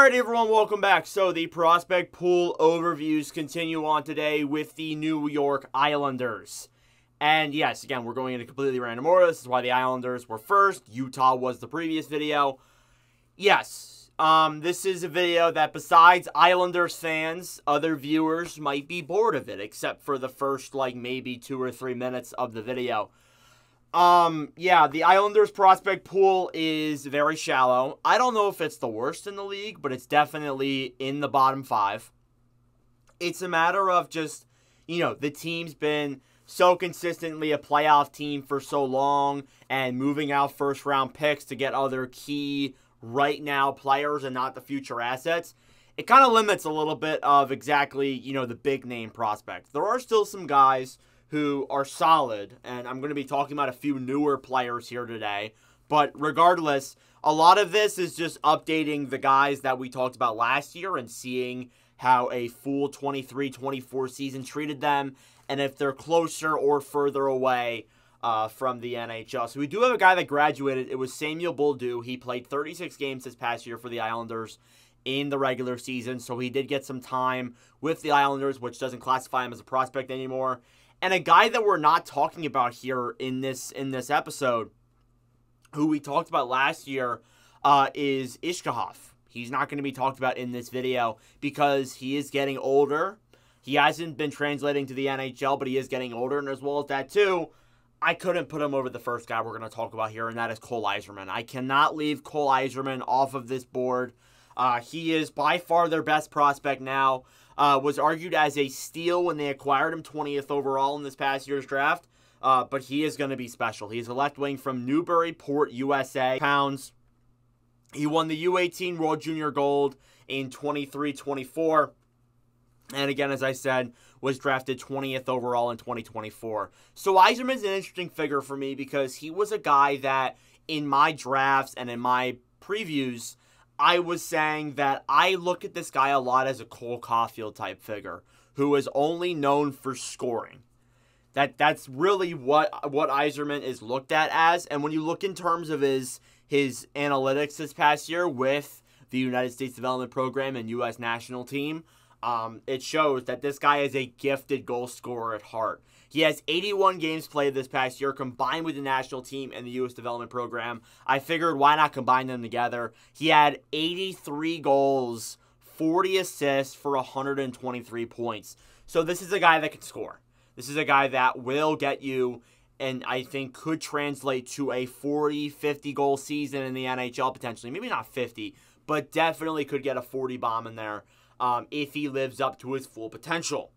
Alright everyone, welcome back. So the prospect pool overviews continue on today with the New York Islanders. And yes, again, we're going in a completely random order. This is why the Islanders were first. Utah was the previous video. Yes, this is a video that besides Islanders fans, other viewers might be bored of it, except for the first, maybe 2 or 3 minutes of the video. Yeah, the Islanders prospect pool is very shallow. I don't know if it's the worst in the league, but it's definitely in the bottom 5. It's a matter of just, the team's been so consistently a playoff team for so long and moving out first-round picks to get other key right-now players and not the future assets. It kind of limits a little bit of exactly, the big-name prospects. There are still some guys who are solid, and I'm going to be talking about a few newer players here today. But regardless, a lot of this is just updating the guys that we talked about last year and seeing how a full 23-24 season treated them, and if they're closer or further away from the NHL. So we do have a guy that graduated. It was Samuel Bolduc. He played 36 games this past year for the Islanders in the regular season, so he did get some time with the Islanders, which doesn't classify him as a prospect anymore. And a guy that we're not talking about here in this episode, who we talked about last year, is Ishkahov. He's not going to be talked about in this video because he is getting older. He hasn't been translating to the NHL, but he is getting older. And as well as that, too, I couldn't put him over the first guy we're going to talk about here, and that is Cole Yzerman. I cannot leave Cole Yzerman off of this board. He is by far their best prospect now. Was argued as a steal when they acquired him 20th overall in this past year's draft. But he is going to be special. He's a left wing from Newburyport, USA. Pounds. He won the U18 World Junior Gold in 23-24. And again, as I said, was drafted 20th overall in 2024. So Yzerman's an interesting figure for me because he was a guy that in my drafts and in my previews, I was saying that I look at this guy a lot as a Cole Caulfield type figure who is only known for scoring. That's really what Yzerman is looked at as. And when you look in terms of his analytics this past year with the United States Development Program and U.S. national team, it shows that this guy is a gifted goal scorer at heart. He has 81 games played this past year combined with the national team and the U.S. Development Program. I figured why not combine them together. He had 83 goals, 40 assists for 123 points. So this is a guy that can score. This is a guy that will get you, and I think could translate to a 40, 50 goal season in the NHL potentially. Maybe not 50, but definitely could get a 40 bomb in there if he lives up to his full potential.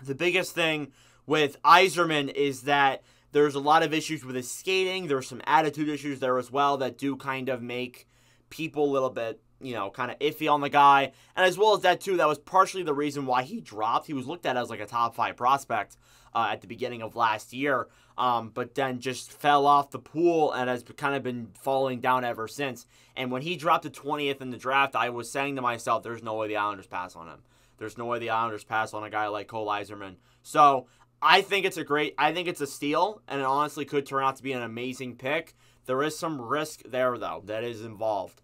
The biggest thing with Yzerman is that there's a lot of issues with his skating. There's some attitude issues there as well that do kind of make people a little bit, kind of iffy on the guy. And as well as that, too, that was partially the reason why he dropped. He was looked at as like a top 5 prospect at the beginning of last year, but then just fell off the pool and has kind of been falling down ever since. And when he dropped to 20th in the draft, I was saying to myself, there's no way the Islanders pass on him. There's no way the Islanders pass on a guy like Cole Yzerman. So I think it's a steal, and it honestly could turn out to be an amazing pick. There is some risk there, though, that is involved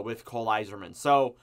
with Cole Yzerman. So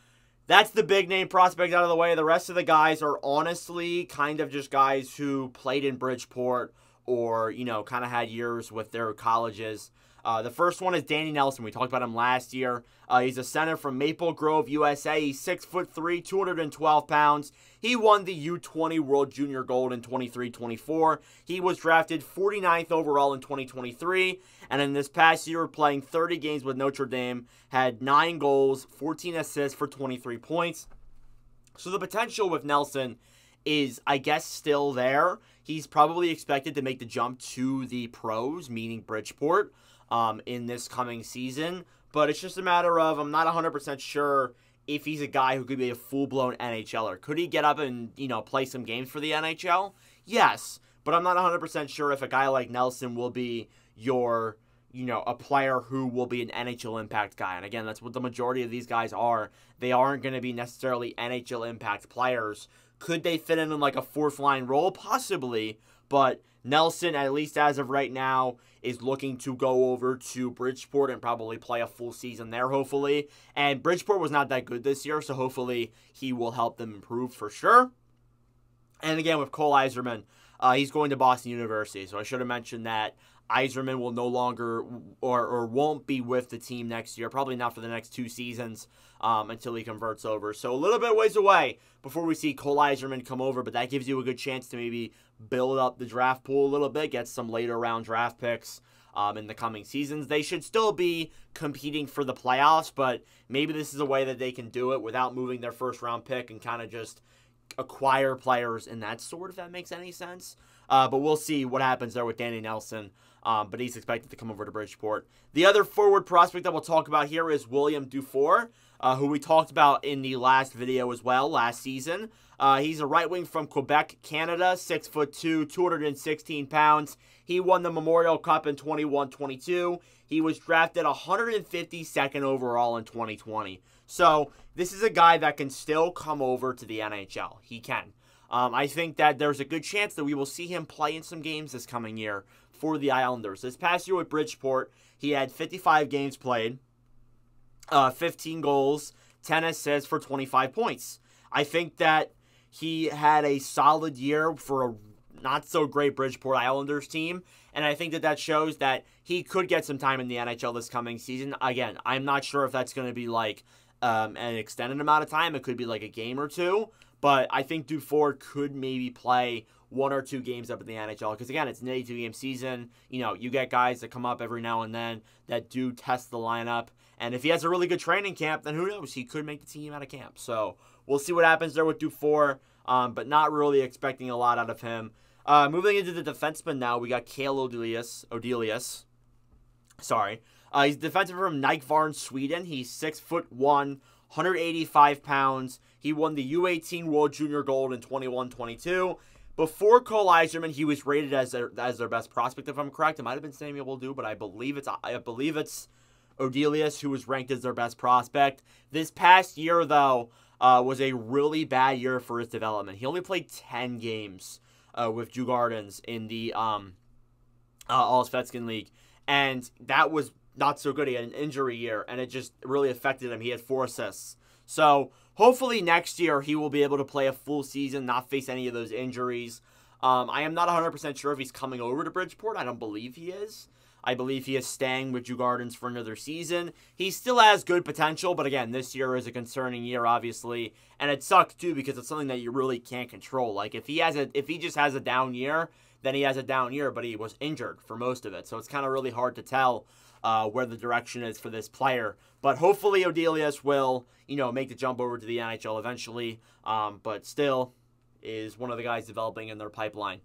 that's the big name prospect out of the way. The rest of the guys are honestly kind of just guys who played in Bridgeport or, kind of had years with their colleges. The first one is Danny Nelson. We talked about him last year. He's a center from Maple Grove, USA. He's 6'3", 212 pounds. He won the U20 World Junior Gold in 23-24. He was drafted 49th overall in 2023. And in this past year, playing 30 games with Notre Dame, had 9 goals, 14 assists for 23 points. So the potential with Nelson is, I guess, still there. He's probably expected to make the jump to the pros, meaning Bridgeport, in this coming season. But it's just a matter of, I'm not 100% sure if he's a guy who could be a full-blown NHLer. Could he get up and, play some games for the NHL? Yes, but I'm not 100% sure if a guy like Nelson will be your, a player who will be an NHL impact guy. And again, that's what the majority of these guys are. They aren't going to be necessarily NHL impact players. Could they fit in like a fourth-line role? Possibly. but Nelson, at least as of right now, is looking to go over to Bridgeport and probably play a full season there, hopefully. And Bridgeport was not that good this year, so hopefully he will help them improve for sure. And again, with Cole Iserman, he's going to Boston University, so I should have mentioned that Iserman will no longer or won't be with the team next year, probably not for the next 2 seasons until he converts over. So a little bit ways away before we see Cole Iserman come over, but that gives you a good chance to maybe build up the draft pool a little bit, get some later round draft picks in the coming seasons. They should still be competing for the playoffs, but maybe this is a way that they can do it without moving their first round pick and kind of just acquire players in that sort, if that makes any sense. But we'll see what happens there with Danny Nelson. But he's expected to come over to Bridgeport. The other forward prospect that we'll talk about here is William Dufour, who we talked about in the last video as well, last season. He's a right wing from Quebec, Canada, 6'2", 216 pounds. He won the Memorial Cup in 21-22. He was drafted 152nd overall in 2020. So this is a guy that can still come over to the NHL. He can. I think that there's a good chance that we will see him play in some games this coming year for the Islanders. This past year with Bridgeport, he had 55 games played, 15 goals, 10 assists for 25 points. I think that he had a solid year for a not-so-great Bridgeport Islanders team, and I think that that shows that he could get some time in the NHL this coming season. Again, I'm not sure if that's going to be like an extended amount of time. It could be like a game or two, but I think Dufour could maybe play 1 or 2 games up in the NHL because, again, it's an 82-game season. You know, you get guys that come up every now and then that do test the lineup, and if he has a really good training camp, then who knows? He could make the team out of camp. So we'll see what happens there with Dufour, but not really expecting a lot out of him. Moving into the defenseman now, we got Cale Odelius. Sorry. He's defenseman from Nykvarn, Sweden. He's 6'1", 185 pounds. He won the U18 World Junior Gold in 21-22. Before Cole Iserman, he was rated as their best prospect, if I'm correct. It might have been Samuel Ledoux, but I believe it's Odelius who was ranked as their best prospect. This past year, though, was a really bad year for his development. He only played 10 games with Djurgårdens in the Allsvenskan League, and that was not so good. He had an injury year, and it just really affected him. He had 4 assists. So hopefully next year he will be able to play a full season, not face any of those injuries. I am not 100% sure if he's coming over to Bridgeport. I don't believe he is. I believe he is staying with Djurgårdens for another season. He still has good potential, but again, this year is a concerning year, obviously. And it sucks, too, because it's something that you really can't control. Like, if he just has a down year, then he has a down year, but he was injured for most of it. So it's kind of really hard to tell where the direction is for this player. But hopefully Odelius will, make the jump over to the NHL eventually. But still is one of the guys developing in their pipeline.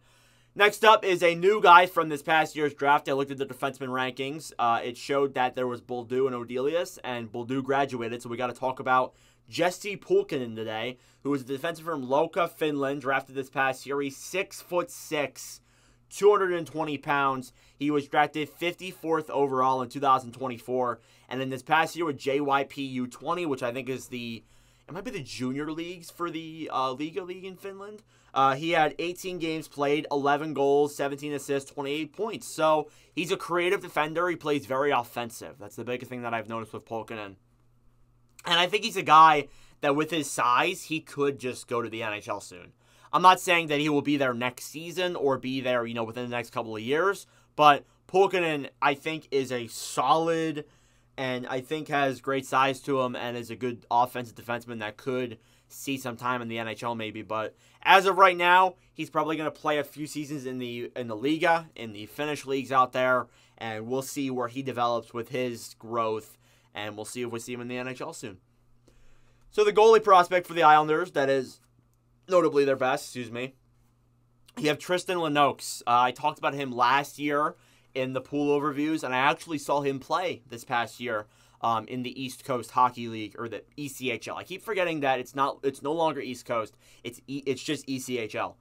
Next up is a new guy from this past year's draft. I looked at the defenseman rankings. It showed that there was Boldu and Odelius, and Boldu graduated, so we got to talk about Jesse Pulkkinen today, who is a defenseman from Lauka, Finland, drafted this past year. He's 6'6", 220 pounds. He was drafted 54th overall in 2024, and in this past year with JYP U20, which I think is it might be the junior leagues for the Liga League in Finland. He had 18 games played, 11 goals, 17 assists, 28 points. So he's a creative defender. He plays very offensive. That's the biggest thing that I've noticed with Pulkkinen. And I think he's a guy that with his size, he could just go to the NHL soon. I'm not saying that he will be there next season or be there, within the next couple of years. But Pulkkinen, I think, is a solid and I think has great size to him and is a good offensive defenseman that could see some time in the NHL maybe. But as of right now, he's probably going to play a few seasons in the Liga, in the Finnish leagues out there, and we'll see where he develops with his growth, and we'll see if we see him in the NHL soon. So the goalie prospect for the Islanders, that is notably their best, you have Tristan Lennox. I talked about him last year in the pool overviews, and I actually saw him play this past year in the East Coast Hockey League, or the ECHL. I keep forgetting that it's no longer East Coast. It's just ECHL.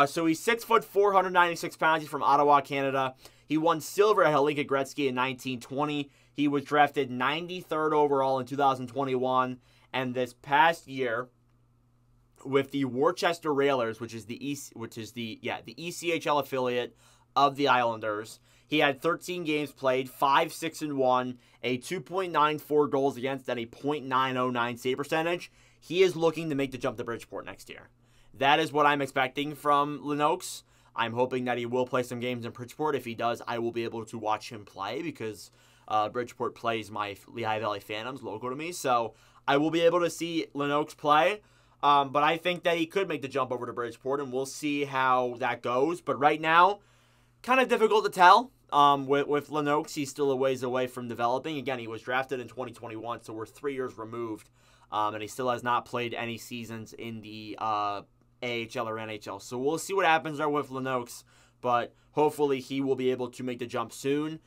So he's 6'4", 196 pounds. He's from Ottawa, Canada. He won silver at Helsinki Gretzky in 1920. He was drafted 93rd overall in 2021, and this past year with the Worcester Railers, which is the ECHL affiliate of the Islanders. He had 13 games played, 5-6-1, a 2.94 goals against, and a .909 save percentage. He is looking to make the jump to Bridgeport next year. That is what I'm expecting from Lennox. I'm hoping that he will play some games in Bridgeport. If he does, I will be able to watch him play because Bridgeport plays my Lehigh Valley Phantoms, local to me. So I will be able to see Lennox play. But I think that he could make the jump over to Bridgeport, and we'll see how that goes. But right now, kind of difficult to tell. With Lennox, he's still a ways away from developing. Again, he was drafted in 2021, so we're 3 years removed. And he still has not played any seasons in the AHL or NHL. So we'll see what happens there with Lennox. But hopefully he will be able to make the jump soon.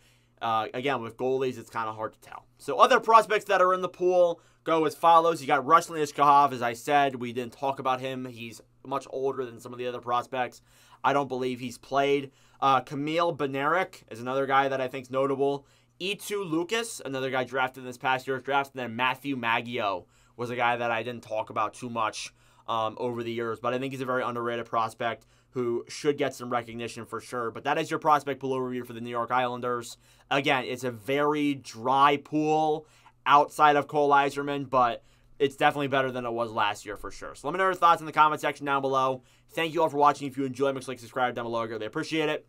Again, with goalies, it's kind of hard to tell. So other prospects that are in the pool go as follows. You got Ruslan Ishkahov, as I said. We didn't talk about him. He's much older than some of the other prospects. I don't believe he's played. Kamil Benarek is another guy that I think is notable. E2 Lucas, another guy drafted in this past year's draft. And then Matthew Maggio was a guy that I didn't talk about too much over the years. But I think he's a very underrated prospect who should get some recognition for sure. But that is your prospect pool overview for the New York Islanders. Again, it's a very dry pool outside of Cole Yzerman, but it's definitely better than it was last year for sure. So let me know your thoughts in the comment section down below. Thank you all for watching. If you enjoy, make sure to subscribe down below. I really appreciate it.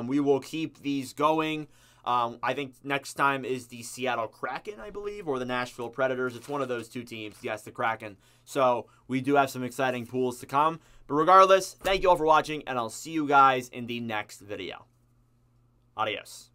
We will keep these going. I think next time is the Seattle Kraken, I believe, or the Nashville Predators. It's one of those two teams. Yes, the Kraken. So we do have some exciting pools to come. But regardless, thank you all for watching, and I'll see you guys in the next video. Adios.